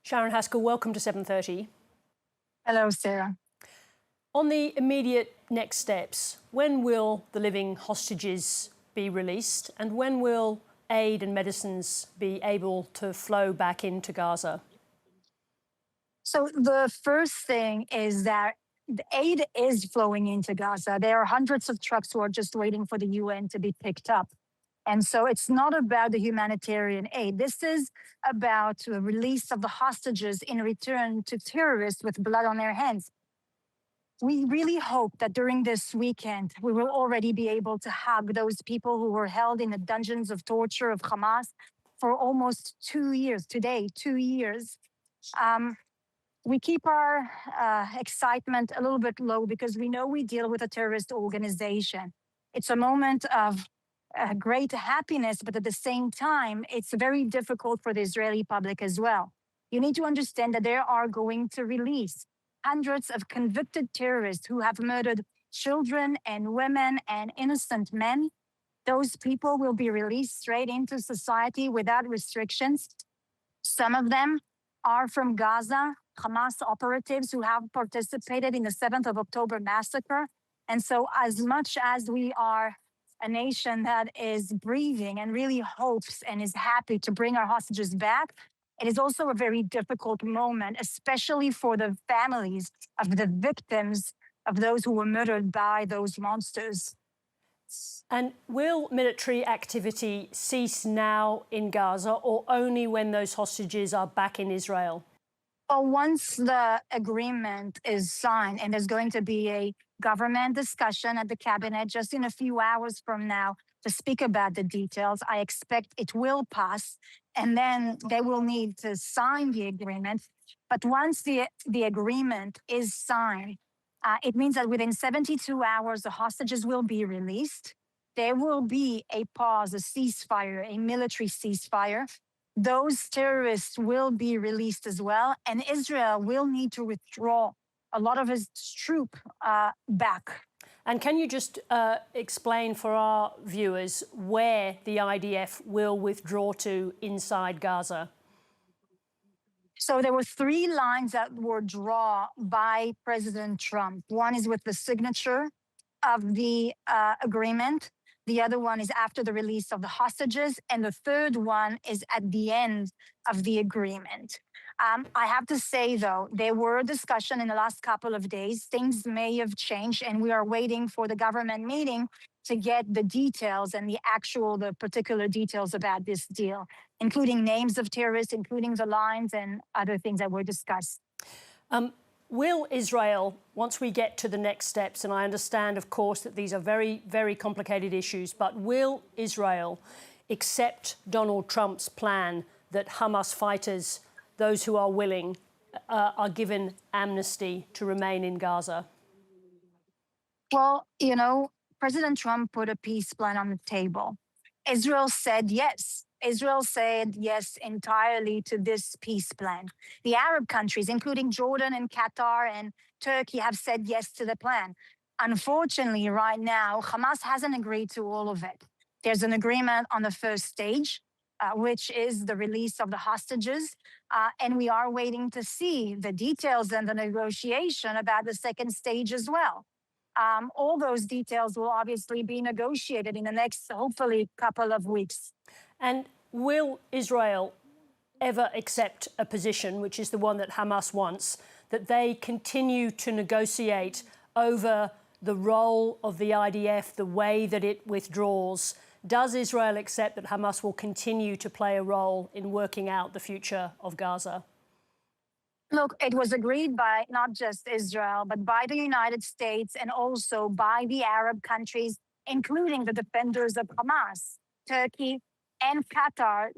Sharren, Haskell, welcome to 7:30. Hello, Sarah. On the immediate next steps, when will the living hostages be released, and when will aid and medicines be able to flow back into Gaza? So the first thing is that the aid is flowing into Gaza. There are hundreds of trucks who are just waiting for the UN to be picked up. And so it's not about the humanitarian aid. This is about the release of the hostages in return to terrorists with blood on their hands. We really hope that during this weekend, we will already be able to hug those people who were held in the dungeons of torture of Hamas for almost 2 years, today, 2 years. We keep our excitement a little bit low because we know we deal with a terrorist organization. It's a moment of great happiness, but at the same time, it's very difficult for the Israeli public as well. You need to understand that they are going to release hundreds of convicted terrorists who have murdered children and women and innocent men. Those people will be released straight into society without restrictions. Some of them are from Gaza, Hamas operatives who have participated in the 7th of October massacre. And so as much as we are a nation that is breathing and really hopes and is happy to bring our hostages back, it is also a very difficult moment, especially for the families of the victims of those who were murdered by those monsters. And will military activity cease now in Gaza, or only when those hostages are back in Israel? Well, once the agreement is signed, and there's going to be a government discussion at the cabinet just in a few hours from now to speak about the details, I expect it will pass, and then they will need to sign the agreement. But once the agreement is signed, it means that within 72 hours, the hostages will be released. There will be a pause, a ceasefire, a military ceasefire. Those terrorists will be released as well, and Israel will need to withdraw a lot of its troops back. And can you just explain for our viewers where the IDF will withdraw to inside Gaza? So there were 3 lines that were drawn by President Trump. One is with the signature of the agreement. The other one is after the release of the hostages. And the third one is at the end of the agreement. I have to say, though, there were discussion in the last couple of days. Things may have changed, and we are waiting for the government meeting to get the details and the particular details about this deal, including names of terrorists, including the lines and other things that were discussed. Will Israel, once we get to the next steps, and I understand, of course, that these are very, very complicated issues, but will Israel accept Donald Trump's plan that Hamas fighters, those who are willing, are given amnesty to remain in Gaza? Well, you know, President Trump put a peace plan on the table. Israel said yes. Israel said yes entirely to this peace plan. The Arab countries, including Jordan and Qatar and Turkey, have said yes to the plan. Unfortunately, right now, Hamas hasn't agreed to all of it. There's an agreement on the first stage, which is the release of the hostages. And we are waiting to see the details and the negotiation about the second stage as well. All those details will obviously be negotiated in the next, hopefully, couple of weeks. And will Israel ever accept a position, which is the one that Hamas wants, that they continue to negotiate over the role of the IDF, the way that it withdraws? Does Israel accept that Hamas will continue to play a role in working out the future of Gaza? Look, it was agreed by not just Israel, but by the United States and also by the Arab countries, including the defenders of Hamas, Turkey and Qatar,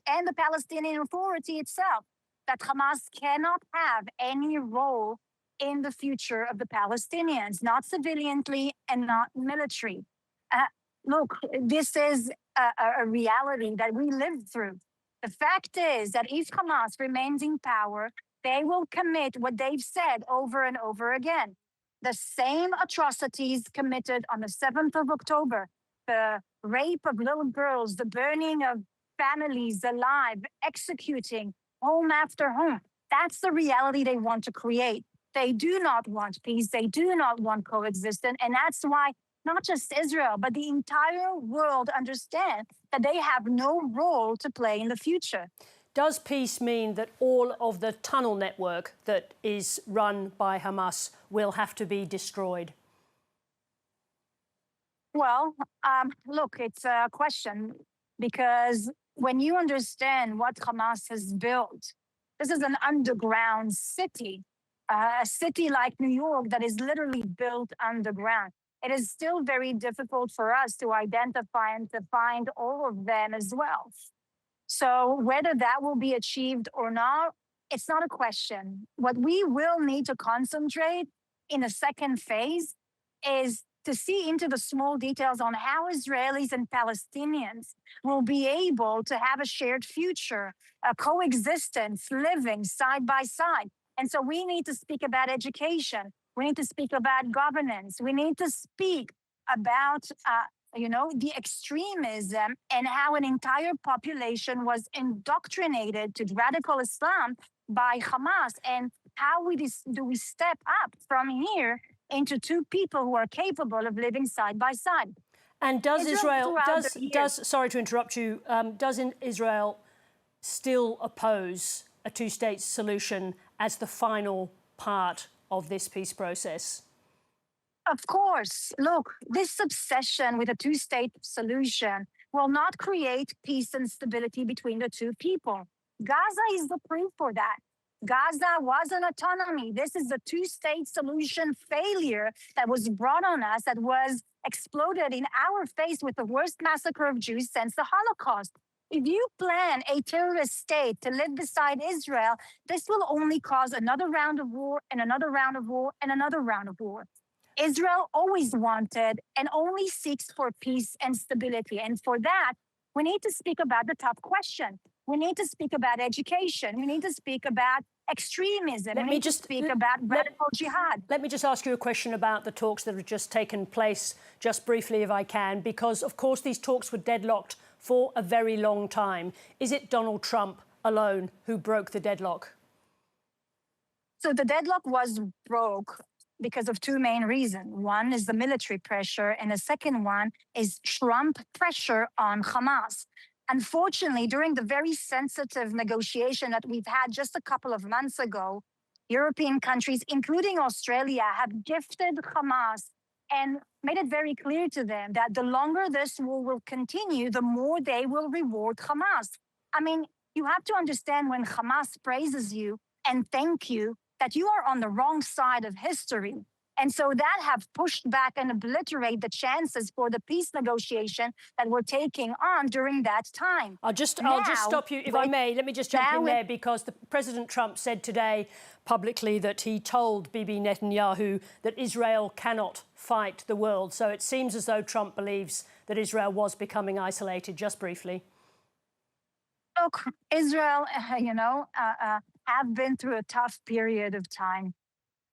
and the Palestinian Authority itself, that Hamas cannot have any role in the future of the Palestinians, not civilianly and not military. Look, this is a reality that we live through. The fact is that if Hamas remains in power, they will commit what they've said over and over again. The same atrocities committed on the 7th of October, the rape of little girls, the burning of families alive, executing home after home. That's the reality they want to create. They do not want peace. They do not want coexistence. And that's why not just Israel, but the entire world understand that they have no role to play in the future. Does peace mean that all of the tunnel network that is run by Hamas will have to be destroyed? Well, look, it's a question because when you understand what Hamas has built, this is an underground city, a city like New York that is literally built underground. It is still very difficult for us to identify and to find all of them as well. So whether that will be achieved or not, it's not a question. What we will need to concentrate in the second phase is to see into the small details on how Israelis and Palestinians will be able to have a shared future, a coexistence, living side by side. And so we need to speak about education. We need to speak about governance. We need to speak about the extremism and how an entire population was indoctrinated to radical Islam by Hamas, and how do we step up from here into two people who are capable of living side by side. And does sorry to interrupt you, does Israel still oppose a two-state solution as the final part of this peace process? Of course. Look, this obsession with a two-state solution will not create peace and stability between the two people. Gaza is the proof for that. Gaza was an autonomy. This is a two-state solution failure that was brought on us, that was exploded in our face with the worst massacre of Jews since the Holocaust. If you plan a terrorist state to live beside Israel, this will only cause another round of war and another round of war and another round of war. Israel always wanted and only seeks for peace and stability. And for that, we need to speak about the tough question. We need to speak about education. We need to speak about extremism. We need to speak about radical jihad. Let me just ask you a question about the talks that have just taken place, just briefly, if I can, because, of course, these talks were deadlocked for a very long time. Is it Donald Trump alone who broke the deadlock? So the deadlock was broke because of two main reasons. One is the military pressure, and the second one is Trump pressure on Hamas. Unfortunately, during the very sensitive negotiation that we've had just a couple of months ago, European countries, including Australia, have gifted Hamas and made it very clear to them that the longer this war will continue, the more they will reward Hamas. I mean, you have to understand, when Hamas praises you and thank you, that you are on the wrong side of history. And so that have pushed back and obliterate the chances for the peace negotiation that we're taking on during that time. I'll just stop you, if I may. Let me just jump in there, because President Trump said today publicly that he told Bibi Netanyahu that Israel cannot fight the world. So it seems as though Trump believes that Israel was becoming isolated. Just briefly. Look, Israel, have been through a tough period of time.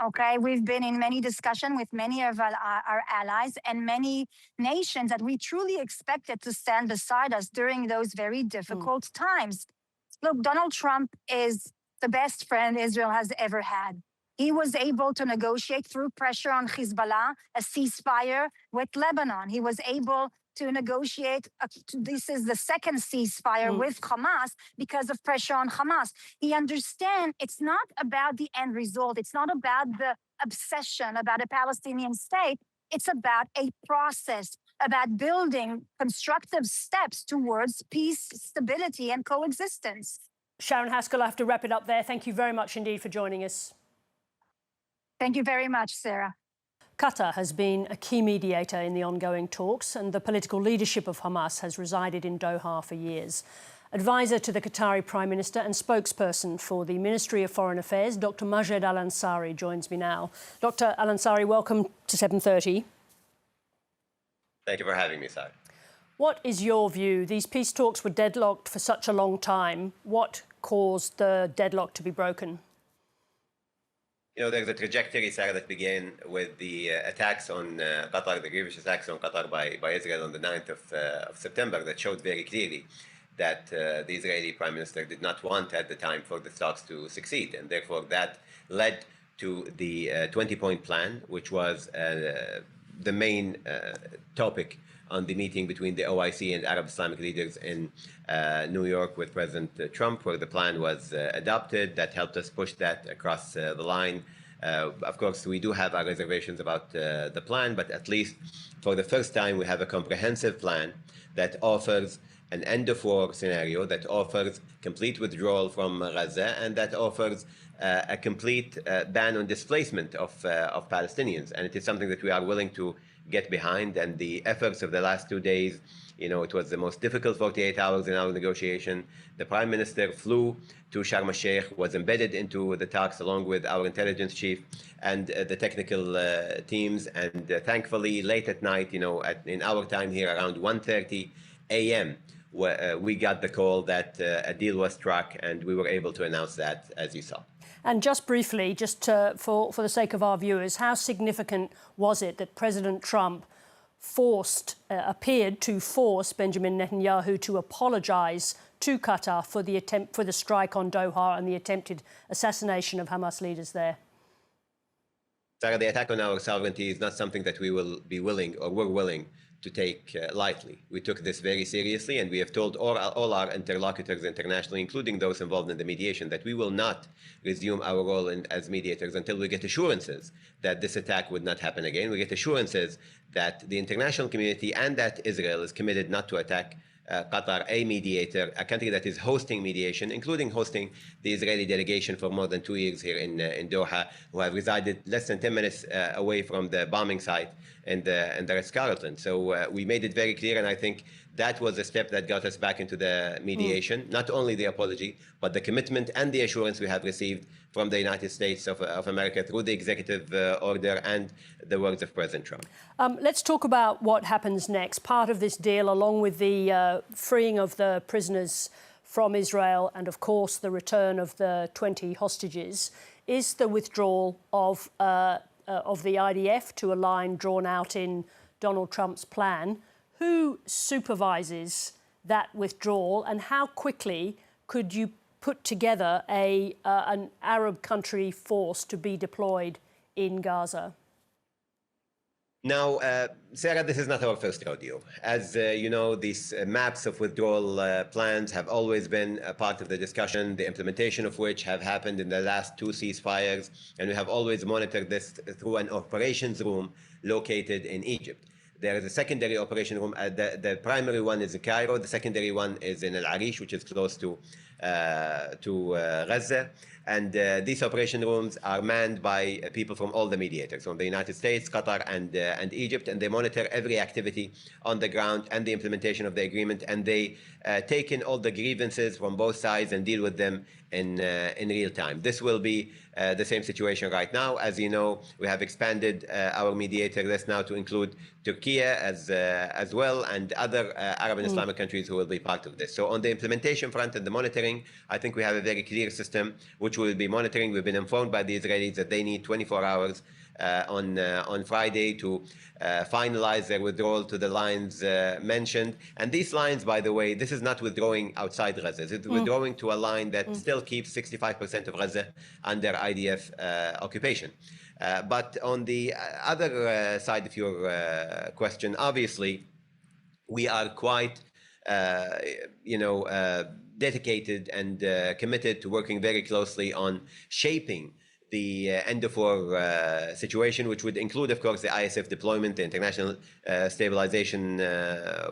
Okay, we've been in many discussions with many of our allies and many nations that we truly expected to stand beside us during those very difficult times. Look, Donald Trump is the best friend Israel has ever had. He was able to negotiate through pressure on Hezbollah a ceasefire with Lebanon. He was able to negotiate, this is the second ceasefire with Hamas because of pressure on Hamas. He understands it's not about the end result. It's not about the obsession about a Palestinian state. It's about a process, about building constructive steps towards peace, stability, and coexistence. Sharren Haskell, I have to wrap it up there. Thank you very much indeed for joining us. Thank you very much, Sarah. Qatar has been a key mediator in the ongoing talks, and the political leadership of Hamas has resided in Doha for years. Advisor to the Qatari Prime Minister and spokesperson for the Ministry of Foreign Affairs, Dr. Majed Al-Ansari, joins me now. Dr. Al-Ansari, welcome to 7:30. Thank you for having me, Sarah. What is your view? These peace talks were deadlocked for such a long time. What caused the deadlock to be broken? There's a trajectory, Sarah, that began with the attacks on Qatar, the grievous attacks on Qatar by Israel on the 9th of September, that showed very clearly that the Israeli Prime Minister did not want at the time for the talks to succeed. And therefore that led to the 20-point plan, which was the main topic on the meeting between the OIC and Arab Islamic leaders in New York with President Trump, where the plan was adopted. That helped us push that across the line. Of course, we do have our reservations about the plan, but at least for the first time, we have a comprehensive plan that offers an end-of-war scenario, that offers complete withdrawal from Gaza, and that offers a complete ban on displacement of Palestinians. And it is something that we are willing to get behind. And the efforts of the last 2 days, it was the most difficult 48 hours in our negotiation. The Prime Minister flew to Sharm el-Sheikh, was embedded into the talks along with our intelligence chief and the technical teams. And thankfully, late at night, in our time here, around 1:30 a.m., we got the call that a deal was struck, and we were able to announce that, as you saw. And just briefly, for the sake of our viewers, how significant was it that President Trump appeared to force Benjamin Netanyahu to apologise to Qatar for the strike on Doha and the attempted assassination of Hamas leaders there? Sarah, the attack on our sovereignty is not something that we will be willing or we're willing to take lightly. We took this very seriously, and we have told all our interlocutors internationally, including those involved in the mediation, that we will not resume our role as mediators until we get assurances that this attack would not happen again. We get assurances that the international community and that Israel is committed not to attack Qatar, a mediator, a country that is hosting mediation, including hosting the Israeli delegation for more than 2 years here in Doha, who have resided less than 10 minutes away from the bombing site in the Ritz-Carlton. So we made it very clear, and I think that was a step that got us back into the mediation. Not only the apology, but the commitment and the assurance we have received from the United States of America through the executive order and the words of President Trump. Let's talk about what happens next. Part of this deal, along with the freeing of the prisoners from Israel and, of course, the return of the 20 hostages, is the withdrawal of the IDF to a line drawn out in Donald Trump's plan. Who supervises that withdrawal, and how quickly could you put together an Arab country force to be deployed in Gaza? Now, Sarah, this is not our first rodeo. As you know, these maps of withdrawal plans have always been a part of the discussion, the implementation of which have happened in the last 2 ceasefires, and we have always monitored this through an operations room located in Egypt. There is a secondary operation room. The primary one is in Cairo. The secondary one is in Al-Arish, which is close to Gaza. And these operation rooms are manned by people from all the mediators, from the United States, Qatar, and Egypt, and they monitor every activity on the ground and the implementation of the agreement, and they take in all the grievances from both sides and deal with them in real time. This will be the same situation right now. As you know, we have expanded our mediator list now to include Turkey as well, and other Arab and Islamic countries who will be part of this. So on the implementation front and the monitoring, I think we have a very clear system which we will be monitoring. We've been informed by the Israelis that they need 24 hours on Friday to finalize their withdrawal to the lines mentioned. And these lines, by the way, this is not withdrawing outside Gaza. It's withdrawing to a line that still keeps 65% of Gaza under IDF occupation. But on the other side of your question, obviously, we are quite, dedicated and committed to working very closely on shaping the end-of-war situation, which would include, of course, the ISF deployment, the International Stabilization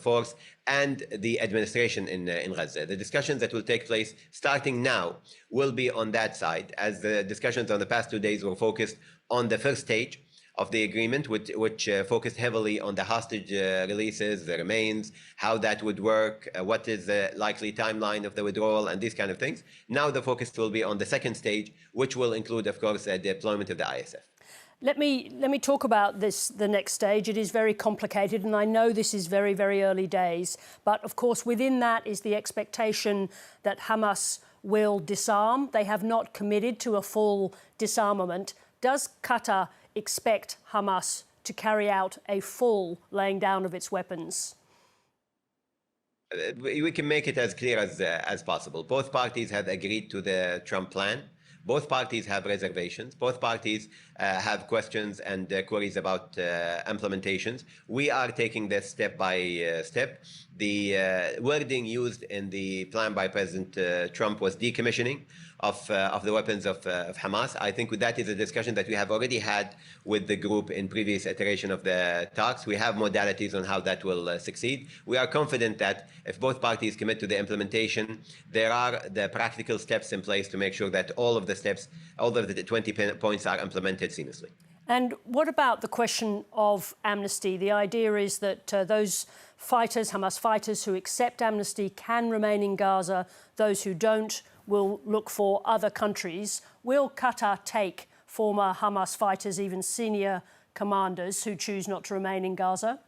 Force, and the administration in Gaza. The discussions that will take place starting now will be on that side, as the discussions on the past 2 days were focused on the first stage of the agreement, which focused heavily on the hostage releases, the remains, how that would work, what is the likely timeline of the withdrawal, and these kind of things. Now the focus will be on the second stage, which will include, of course, the deployment of the ISF. Let me talk about the next stage. It is very complicated, and I know this is very, very early days. But of course, within that is the expectation that Hamas will disarm. They have not committed to a full disarmament. Does Qatar expect Hamas to carry out a full laying down of its weapons? We can make it as clear as possible. Both parties have agreed to the Trump plan. Both parties have reservations. Both parties have questions and queries about implementations. We are taking this step by step. The wording used in the plan by President Trump was decommissioning of the weapons of Hamas. I think that is a discussion that we have already had with the group in previous iteration of the talks. We have modalities on how that will succeed. We are confident that if both parties commit to the implementation, there are the practical steps in place to make sure that all of the steps, all of the 20 points are implemented seamlessly. And what about the question of amnesty? The idea is that those fighters, Hamas fighters who accept amnesty can remain in Gaza. Those who don't will look for other countries. Will Qatar take former Hamas fighters, even senior commanders who choose not to remain in Gaza?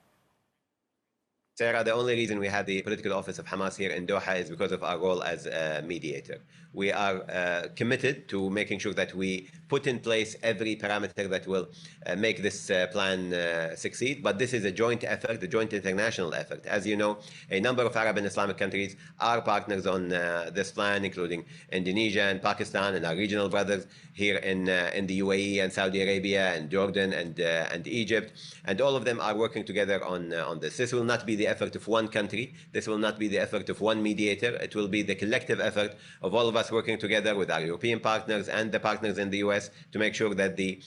Sarah, the only reason we have the political office of Hamas here in Doha is because of our role as a mediator. We are committed to making sure that we put in place every parameter that will make this plan succeed. But this is a joint effort, a joint international effort. As you know, a number of Arab and Islamic countries are partners on this plan, including Indonesia and Pakistan and our regional brothers here in the UAE and Saudi Arabia and Jordan and Egypt. And all of them are working together on this. This will not be the effort of one country. This will not be the effort of one mediator. It will be the collective effort of all of us working together with our European partners and the partners in the US to make sure that the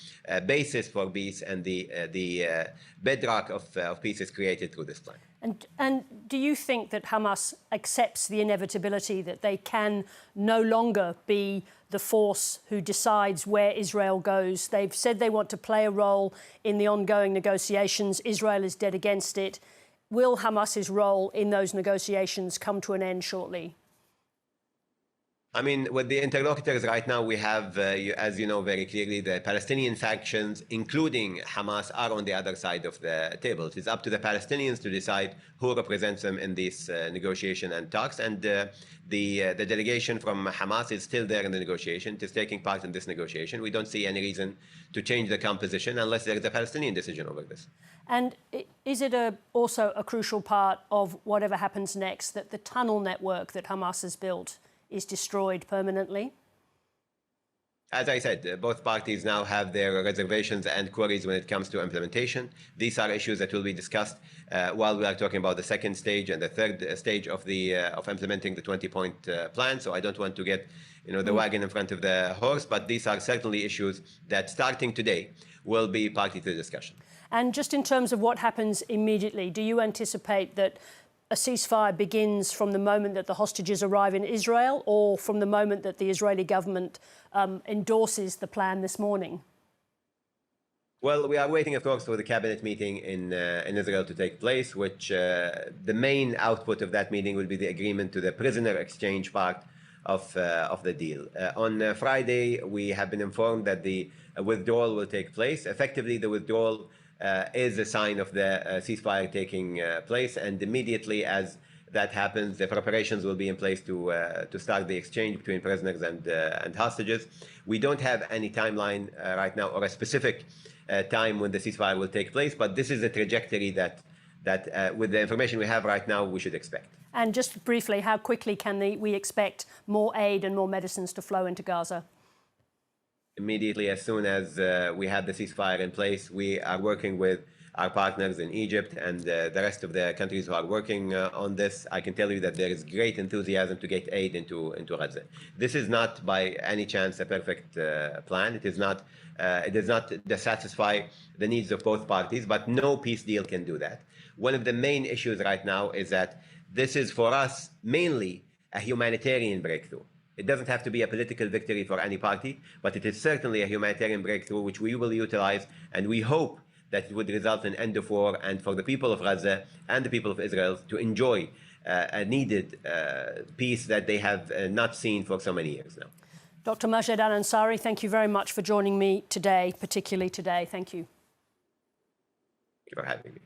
basis for peace and the bedrock of peace is created through this plan. And do you think that Hamas accepts the inevitability that they can no longer be the force who decides where Israel goes? They've said they want to play a role in the ongoing negotiations. Israel is dead against it. Will Hamas's role in those negotiations come to an end shortly? I mean, with the interlocutors right now, we have, as you know very clearly, the Palestinian factions, including Hamas, are on the other side of the table. It is up to the Palestinians to decide who represents them in this negotiation and talks. And the delegation from Hamas is still there in the negotiation. It is taking part in this negotiation. We don't see any reason to change the composition unless there is a Palestinian decision over this. And is it also a crucial part of whatever happens next that the tunnel network that Hamas has built is destroyed permanently? As I said, both parties now have their reservations and queries when it comes to implementation. These are issues that will be discussed while we are talking about the second stage and the third stage of implementing the 20-point plan. So I don't want to get the wagon in front of the horse, but these are certainly issues that starting today will be party to the discussion. And just in terms of what happens immediately, do you anticipate that a ceasefire begins from the moment that the hostages arrive in Israel or from the moment that the Israeli government endorses the plan this morning? Well, we are waiting, of course, for the cabinet meeting in Israel to take place, which the main output of that meeting will be the agreement to the prisoner exchange part of the deal. On Friday, we have been informed that the withdrawal will take place. Effectively, the withdrawal is a sign of the ceasefire taking place, and immediately as that happens, the preparations will be in place to start the exchange between prisoners and hostages. We don't have any timeline right now or a specific time when the ceasefire will take place, but this is a trajectory that with the information we have right now, we should expect. And just briefly, how quickly can we expect more aid and more medicines to flow into Gaza? Immediately, as soon as we have the ceasefire in place, we are working with our partners in Egypt and the rest of the countries who are working on this. I can tell you that there is great enthusiasm to get aid into Gaza. This is not by any chance a perfect plan. It does not satisfy the needs of both parties, but no peace deal can do that. One of the main issues right now is that this is for us mainly a humanitarian breakthrough. It doesn't have to be a political victory for any party, but it is certainly a humanitarian breakthrough which we will utilize, and we hope that it would result in end of war and for the people of Gaza and the people of Israel to enjoy a needed peace that they have not seen for so many years now. Dr. Majed Al-Ansari, thank you very much for joining me today, particularly today. Thank you. Thank you for having me.